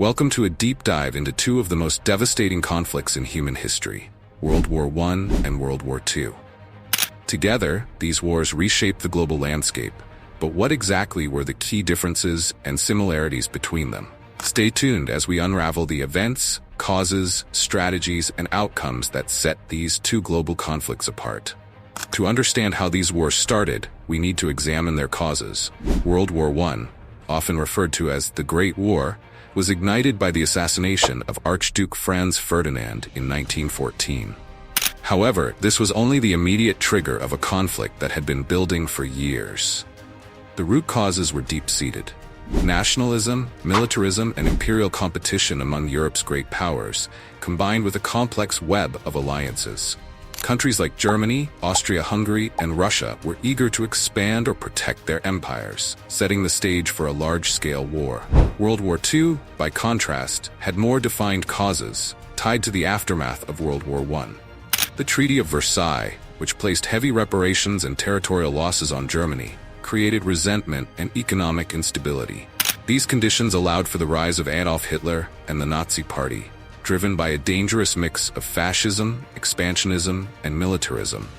Welcome to a deep dive into two of the most devastating conflicts in human history, World War I and World War II. Together, these wars reshaped the global landscape, but what exactly were the key differences and similarities between them? Stay tuned as we unravel the events, causes, strategies, and outcomes that set these two global conflicts apart. To understand how these wars started, we need to examine their causes. World War I, often referred to as the Great War, was ignited by the assassination of Archduke Franz Ferdinand in 1914. However, this was only the immediate trigger of a conflict that had been building for years. The root causes were deep-seated. Nationalism, militarism, and imperial competition among Europe's great powers, combined with a complex web of alliances. Countries like Germany, Austria-Hungary, and Russia were eager to expand or protect their empires, setting the stage for a large-scale war. World War II, by contrast, had more defined causes, tied to the aftermath of World War I. The Treaty of Versailles, which placed heavy reparations and territorial losses on Germany, created resentment and economic instability. These conditions allowed for the rise of Adolf Hitler and the Nazi Party, driven by a dangerous mix of fascism, expansionism, and militarism.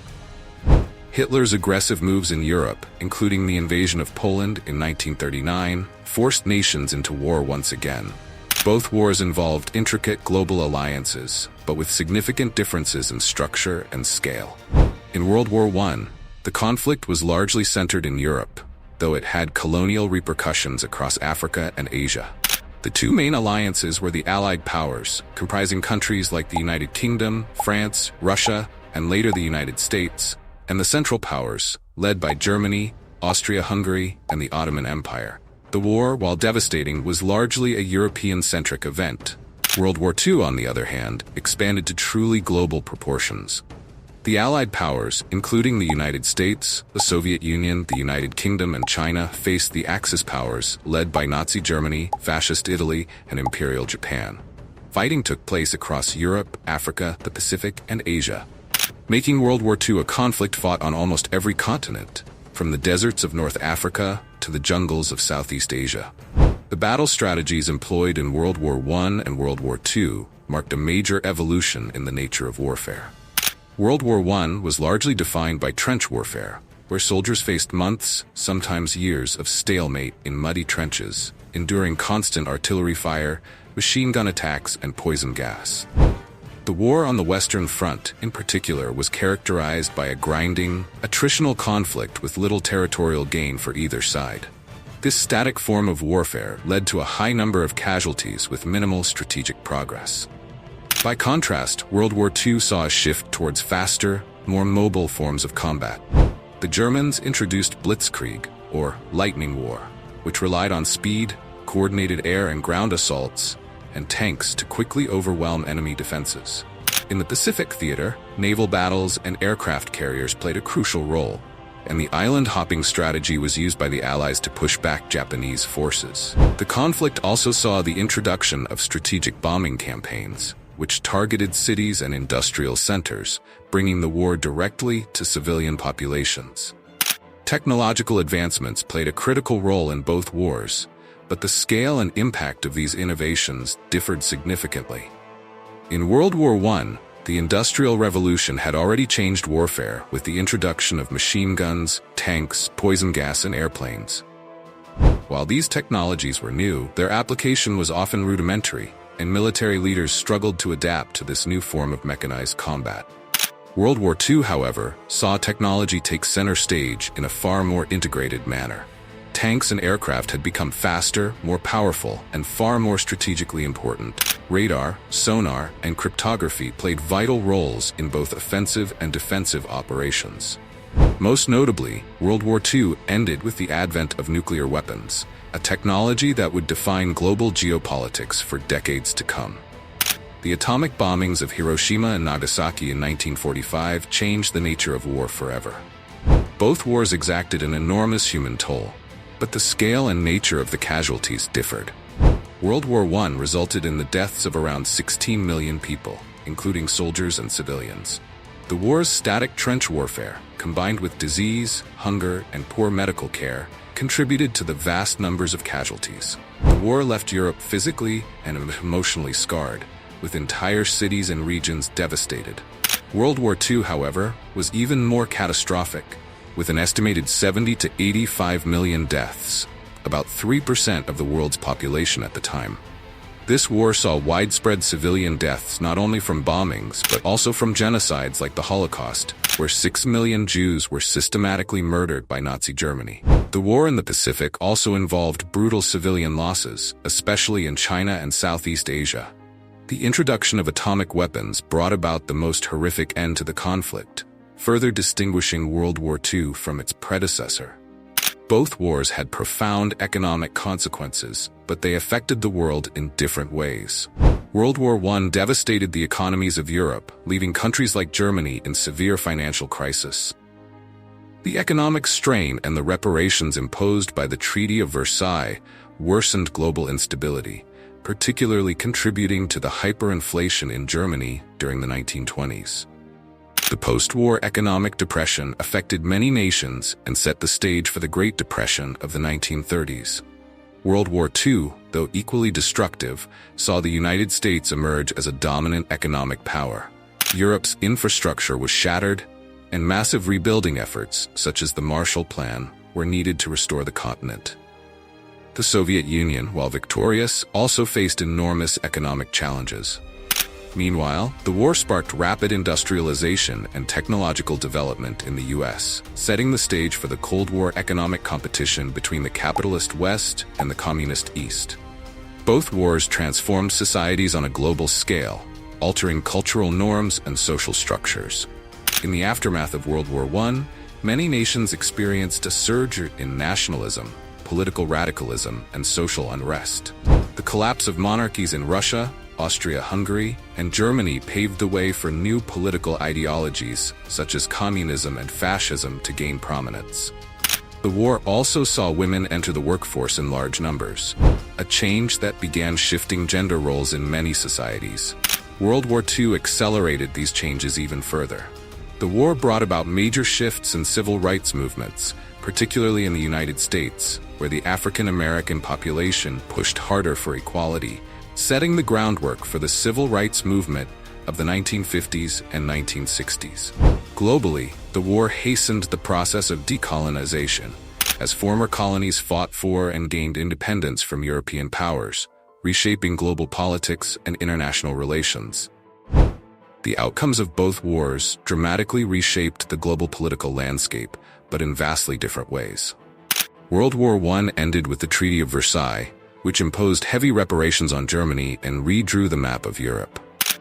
Hitler's aggressive moves in Europe, including the invasion of Poland in 1939, forced nations into war once again. Both wars involved intricate global alliances, but with significant differences in structure and scale. In World War I, the conflict was largely centered in Europe, though it had colonial repercussions across Africa and Asia. The two main alliances were the Allied powers, comprising countries like the United Kingdom, France, Russia, and later the United States, and the Central Powers, led by Germany, Austria-Hungary, and the Ottoman Empire. The war, while devastating, was largely a European-centric event. World War II, on the other hand, expanded to truly global proportions. The Allied powers, including the United States, the Soviet Union, the United Kingdom, and China, faced the Axis powers, led by Nazi Germany, Fascist Italy, and Imperial Japan. Fighting took place across Europe, Africa, the Pacific, and Asia, making World War II a conflict fought on almost every continent, from the deserts of North Africa to the jungles of Southeast Asia. The battle strategies employed in World War I and World War II marked a major evolution in the nature of warfare. World War I was largely defined by trench warfare, where soldiers faced months, sometimes years, of stalemate in muddy trenches, enduring constant artillery fire, machine gun attacks, and poison gas. The war on the Western Front, in particular, was characterized by a grinding, attritional conflict with little territorial gain for either side. This static form of warfare led to a high number of casualties with minimal strategic progress. By contrast, World War II saw a shift towards faster, more mobile forms of combat. The Germans introduced Blitzkrieg, or lightning war, which relied on speed, coordinated air and ground assaults, and tanks to quickly overwhelm enemy defenses. In the Pacific theater, naval battles and aircraft carriers played a crucial role, and the island-hopping strategy was used by the Allies to push back Japanese forces. The conflict also saw the introduction of strategic bombing campaigns, which targeted cities and industrial centers, bringing the war directly to civilian populations. Technological advancements played a critical role in both wars, but the scale and impact of these innovations differed significantly. In World War I, the Industrial Revolution had already changed warfare with the introduction of machine guns, tanks, poison gas, and airplanes. While these technologies were new, their application was often rudimentary, and military leaders struggled to adapt to this new form of mechanized combat. World War II, however, saw technology take center stage in a far more integrated manner. Tanks and aircraft had become faster, more powerful, and far more strategically important. Radar, sonar, and cryptography played vital roles in both offensive and defensive operations. Most notably, World War II ended with the advent of nuclear weapons, a technology that would define global geopolitics for decades to come. The atomic bombings of Hiroshima and Nagasaki in 1945 changed the nature of war forever. Both wars exacted an enormous human toll, but the scale and nature of the casualties differed. World War I resulted in the deaths of around 16 million people, including soldiers and civilians. The war's static trench warfare, combined with disease, hunger, and poor medical care, contributed to the vast numbers of casualties. The war left Europe physically and emotionally scarred, with entire cities and regions devastated. World War II, however, was even more catastrophic, with an estimated 70 to 85 million deaths, about 3% of the world's population at the time. This war saw widespread civilian deaths not only from bombings, but also from genocides like the Holocaust, where 6 million Jews were systematically murdered by Nazi Germany. The war in the Pacific also involved brutal civilian losses, especially in China and Southeast Asia. The introduction of atomic weapons brought about the most horrific end to the conflict, further distinguishing World War II from its predecessor. Both wars had profound economic consequences, but they affected the world in different ways. World War I devastated the economies of Europe, leaving countries like Germany in severe financial crisis. The economic strain and the reparations imposed by the Treaty of Versailles worsened global instability, particularly contributing to the hyperinflation in Germany during the 1920s. The post-war economic depression affected many nations and set the stage for the Great Depression of the 1930s. World War II, though equally destructive, saw the United States emerge as a dominant economic power. Europe's infrastructure was shattered, and massive rebuilding efforts, such as the Marshall Plan, were needed to restore the continent. The Soviet Union, while victorious, also faced enormous economic challenges. Meanwhile, the war sparked rapid industrialization and technological development in the U.S., setting the stage for the Cold War economic competition between the capitalist West and the communist East. Both wars transformed societies on a global scale, altering cultural norms and social structures. In the aftermath of World War I, many nations experienced a surge in nationalism, political radicalism, and social unrest. The collapse of monarchies in Russia, Austria-Hungary, and Germany paved the way for new political ideologies, such as communism and fascism, to gain prominence. The war also saw women enter the workforce in large numbers, a change that began shifting gender roles in many societies. World War II accelerated these changes even further. The war brought about major shifts in civil rights movements, particularly in the United States, where the African American population pushed harder for equality, setting the groundwork for the civil rights movement of the 1950s and 1960s. Globally, the war hastened the process of decolonization, as former colonies fought for and gained independence from European powers, reshaping global politics and international relations. The outcomes of both wars dramatically reshaped the global political landscape, but in vastly different ways. World War I ended with the Treaty of Versailles, which imposed heavy reparations on Germany and redrew the map of Europe.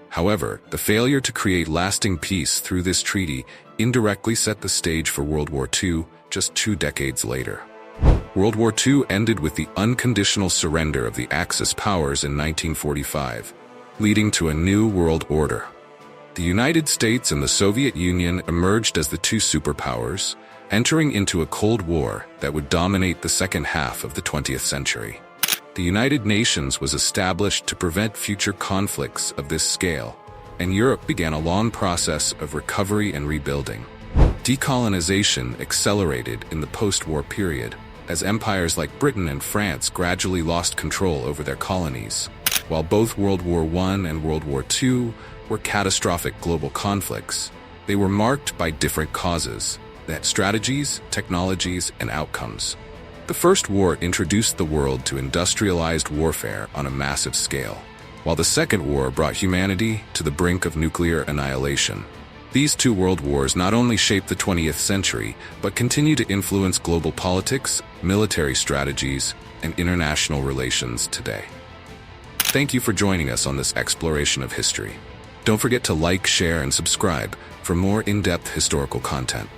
However, the failure to create lasting peace through this treaty indirectly set the stage for World War II just 2 decades later. World War II ended with the unconditional surrender of the Axis powers in 1945, leading to a new world order. The United States and the Soviet Union emerged as the two superpowers, entering into a Cold War that would dominate the second half of the 20th century. The United Nations was established to prevent future conflicts of this scale, and Europe began a long process of recovery and rebuilding. Decolonization accelerated in the post-war period, as empires like Britain and France gradually lost control over their colonies. While both World War I and World War II were catastrophic global conflicts, they were marked by different causes, strategies, technologies, and outcomes. The First War introduced the world to industrialized warfare on a massive scale, while the Second War brought humanity to the brink of nuclear annihilation. These two world wars not only shaped the 20th century, but continue to influence global politics, military strategies, and international relations today. Thank you for joining us on this exploration of history. Don't forget to like, share, and subscribe for more in-depth historical content.